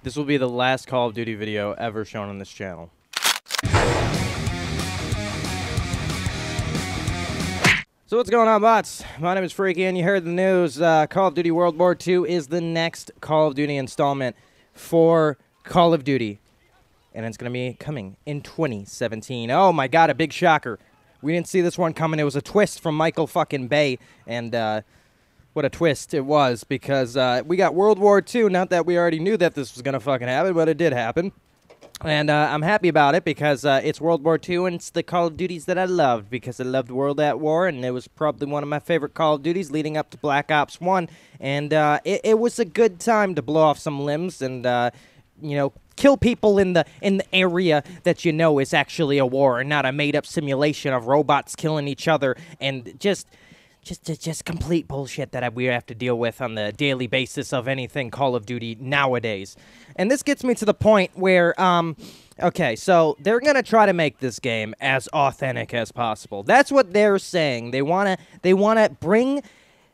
This will be the last Call of Duty video ever shown on this channel. So what's going on, bots? My name is Freaky, and you heard the news. Call of Duty World War II is the next Call of Duty installment for Call of Duty. And it's going to be coming in 2017. Oh my god, a big shocker. We didn't see this one coming. It was a twist from Michael fucking Bay. And what a twist it was, because we got World War II. Not that we already knew that this was going to fucking happen, but it did happen. And I'm happy about it because it's World War II, and it's the Call of Duties that I loved, because I loved World at War, and it was probably one of my favorite Call of Duties leading up to Black Ops 1. And it was a good time to blow off some limbs and, you know, kill people in the area that you know is actually a war and not a made-up simulation of robots killing each other and just complete bullshit that we have to deal with on the daily basis of anything Call of Duty nowadays. And this gets me to the point where, okay, so they're gonna try to make this game as authentic as possible. That's what they're saying. They wanna bring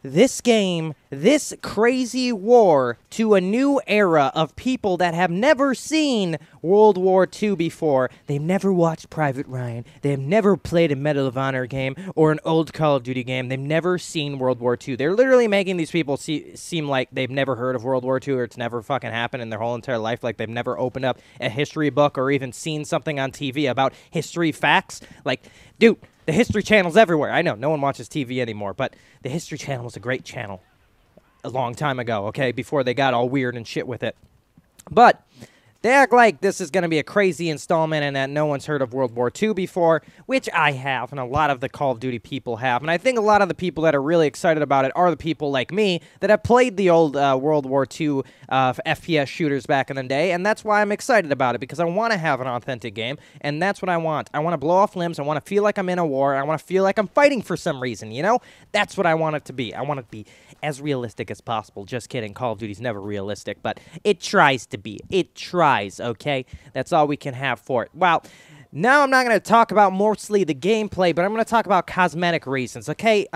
this game, this crazy war, to a new era of people that have never seen World War II before. They've never watched Private Ryan. They've never played a Medal of Honor game or an old Call of Duty game. They've never seen World War II. They're literally making these people seem like they've never heard of World War II, or it's never fucking happened in their whole entire life, like they've never opened up a history book or even seen something on TV about history facts. Like, dude, the History Channel's everywhere. I know, no one watches TV anymore, but the History Channel was a great channel a long time ago, okay, before they got all weird and shit with it. But they act like this is going to be a crazy installment and that no one's heard of World War II before, which I have, and a lot of the Call of Duty people have. And I think a lot of the people that are really excited about it are the people like me that have played the old World War II FPS shooters back in the day, and that's why I'm excited about it, because I want to have an authentic game, and that's what I want. I want to blow off limbs, I want to feel like I'm in a war, I want to feel like I'm fighting for some reason, you know? That's what I want it to be. I want it to be as realistic as possible. Just kidding, Call of Duty's never realistic, but it tries to be. It tries, okay? That's all we can have for it. Well, now I'm not going to talk about mostly the gameplay, but I'm going to talk about cosmetic reasons, okay?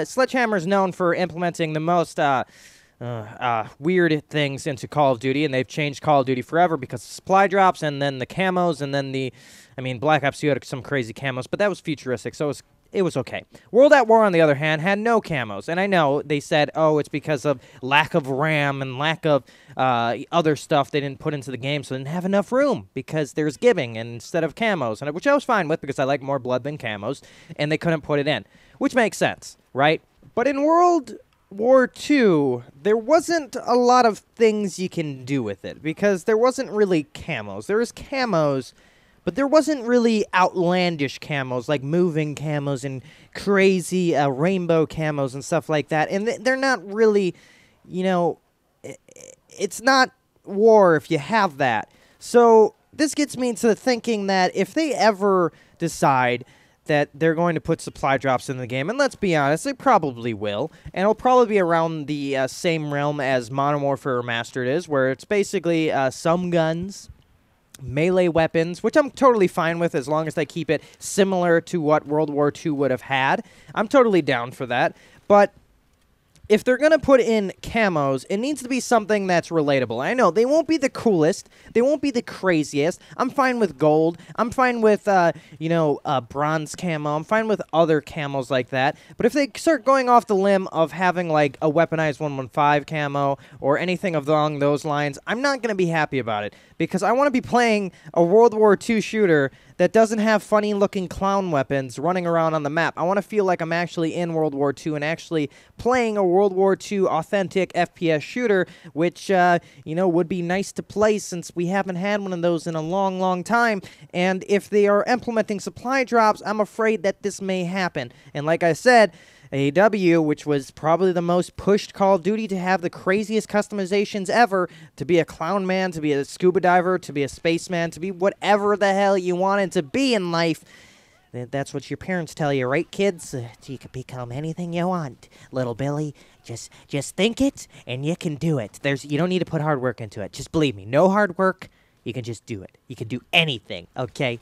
Sledgehammer is known for implementing the most weird things into Call of Duty, and they've changed Call of Duty forever because of supply drops and then the camos and then the... I mean, Black Ops 2 had some crazy camos, but that was futuristic, so it was okay. World at War, on the other hand, had no camos. And I know they said, oh, it's because of lack of RAM and lack of other stuff they didn't put into the game, so they didn't have enough room because there's giving instead of camos, and which I was fine with because I like more blood than camos, and they couldn't put it in, which makes sense, right? But in World War II, there wasn't a lot of things you can do with it because there wasn't really camos. There was camos, but there wasn't really outlandish camos, like moving camos and crazy rainbow camos and stuff like that. And they're not really, you know, it's not war if you have that. So this gets me into thinking that if they ever decide that they're going to put supply drops in the game, and let's be honest, they probably will, and it'll probably be around the same realm as Modern Warfare Remastered is, where it's basically some guns, melee weapons, which I'm totally fine with as long as they keep it similar to what World War II would have had. I'm totally down for that. But if they're going to put in camos, it needs to be something that's relatable. I know, they won't be the coolest. They won't be the craziest. I'm fine with gold. I'm fine with, you know, bronze camo. I'm fine with other camos like that. But if they start going off the limb of having, like, a weaponized 115 camo or anything along those lines, I'm not going to be happy about it. Because I want to be playing a World War II shooter that doesn't have funny-looking clown weapons running around on the map. I want to feel like I'm actually in World War II and actually playing a World War II authentic FPS shooter, which, you know, would be nice to play since we haven't had one of those in a long, long time. And if they are implementing supply drops, I'm afraid that this may happen. And like I said, AEW, which was probably the most pushed Call of Duty to have the craziest customizations ever, to be a clown man, to be a scuba diver, to be a spaceman, to be whatever the hell you wanted to be in life. That's what your parents tell you, right, kids? You can become anything you want, little Billy. Just think it, and you can do it. You don't need to put hard work into it. Just believe me, no hard work, you can just do it. You can do anything, okay?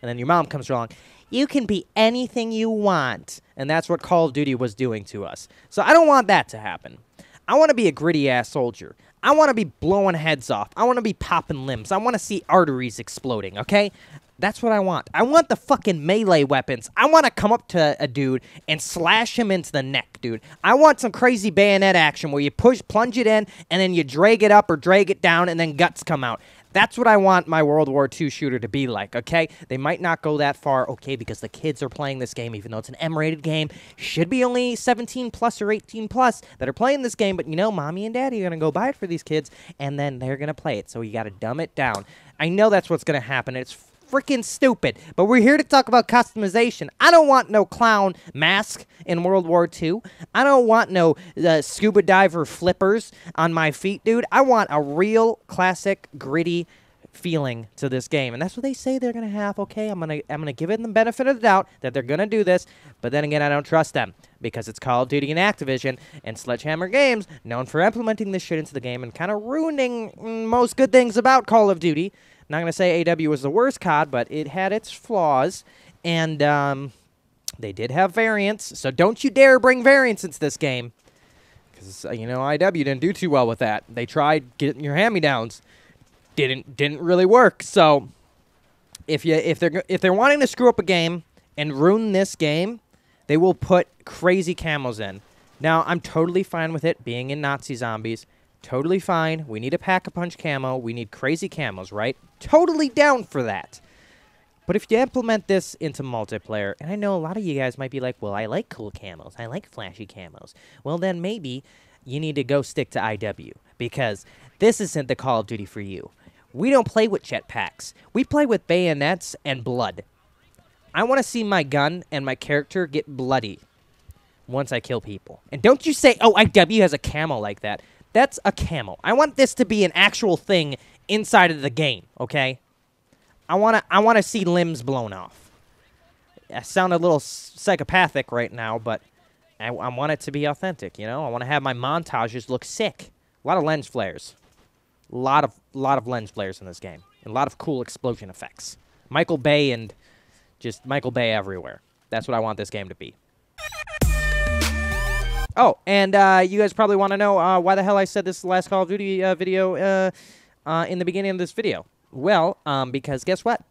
And then your mom comes along. You can be anything you want. And that's what Call of Duty was doing to us. So I don't want that to happen. I want to be a gritty-ass soldier. I want to be blowing heads off. I want to be popping limbs. I want to see arteries exploding, okay? That's what I want. I want the fucking melee weapons. I want to come up to a dude and slash him into the neck, dude. I want some crazy bayonet action where you plunge it in, and then you drag it up or drag it down, and then guts come out. That's what I want my World War II shooter to be like, okay? They might not go that far, okay, because the kids are playing this game, even though it's an M-rated game. Should be only 17 plus or 18 plus that are playing this game, but you know, mommy and daddy are going to go buy it for these kids, and then they're going to play it, so you got to dumb it down. I know that's what's going to happen. It's freaking stupid, but we're here to talk about customization. I don't want no clown mask in World War II. I don't want no scuba diver flippers on my feet, dude. I want a real classic gritty feeling to this game, and that's what they say they're gonna have. Okay, I'm gonna give it the benefit of the doubt that they're gonna do this, but then again, I don't trust them because it's Call of Duty and Activision and Sledgehammer Games, known for implementing this shit into the game and kind of ruining most good things about Call of Duty. Not going to say AW was the worst COD, but it had its flaws, and they did have variants, so don't you dare bring variants into this game, because, you know, IW didn't do too well with that. They tried getting your hand-me-downs. Didn't really work, so if they're wanting to screw up a game and ruin this game, they will put crazy camos in. Now, I'm totally fine with it being in Nazi zombies. Totally fine. We need a pack-a-punch camo. We need crazy camos, right? Totally down for that. But if you implement this into multiplayer, and I know a lot of you guys might be like, well, I like cool camos. I like flashy camos. Well, then maybe you need to go stick to IW, because this isn't the Call of Duty for you. We don't play with jetpacks. We play with bayonets and blood. I want to see my gun and my character get bloody once I kill people. And don't you say, oh, IW has a camo like that. That's a camo. I want this to be an actual thing inside of the game, okay? I want to see limbs blown off. I sound a little psychopathic right now, but I want it to be authentic, you know? I want to have my montages look sick. A lot of lens flares. A lot of lens flares in this game. And a lot of cool explosion effects. Michael Bay and just Michael Bay everywhere. That's what I want this game to be. Oh, and you guys probably want to know why the hell I said this last Call of Duty video in the beginning of this video. Well, because guess what?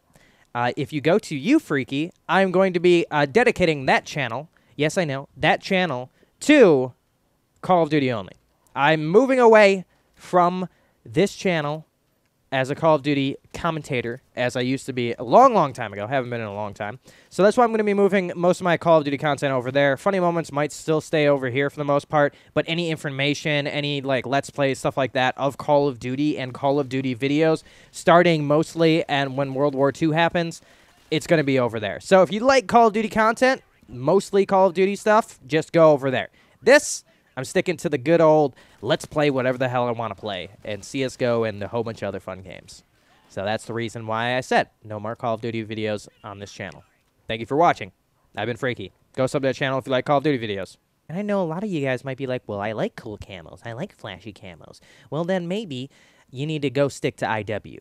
If you go to ImFr3ke, I'm going to be dedicating that channel, yes, I know, that channel, to Call of Duty only. I'm moving away from this channel as a Call of Duty commentator, as I used to be a long, long time ago. Haven't been in a long time. So that's why I'm going to be moving most of my Call of Duty content over there. Funny Moments might still stay over here for the most part, but any information, any, like, Let's Plays, stuff like that of Call of Duty and Call of Duty videos, starting mostly and when World War II happens, it's going to be over there. So if you like Call of Duty content, mostly Call of Duty stuff, just go over there. This, I'm sticking to the good old, let's play whatever the hell I want to play, and CSGO and a whole bunch of other fun games. So that's the reason why I said no more Call of Duty videos on this channel. Thank you for watching. I've been Freaky. Go sub to that channel if you like Call of Duty videos. And I know a lot of you guys might be like, well, I like cool camos. I like flashy camos. Well, then maybe you need to go stick to IW.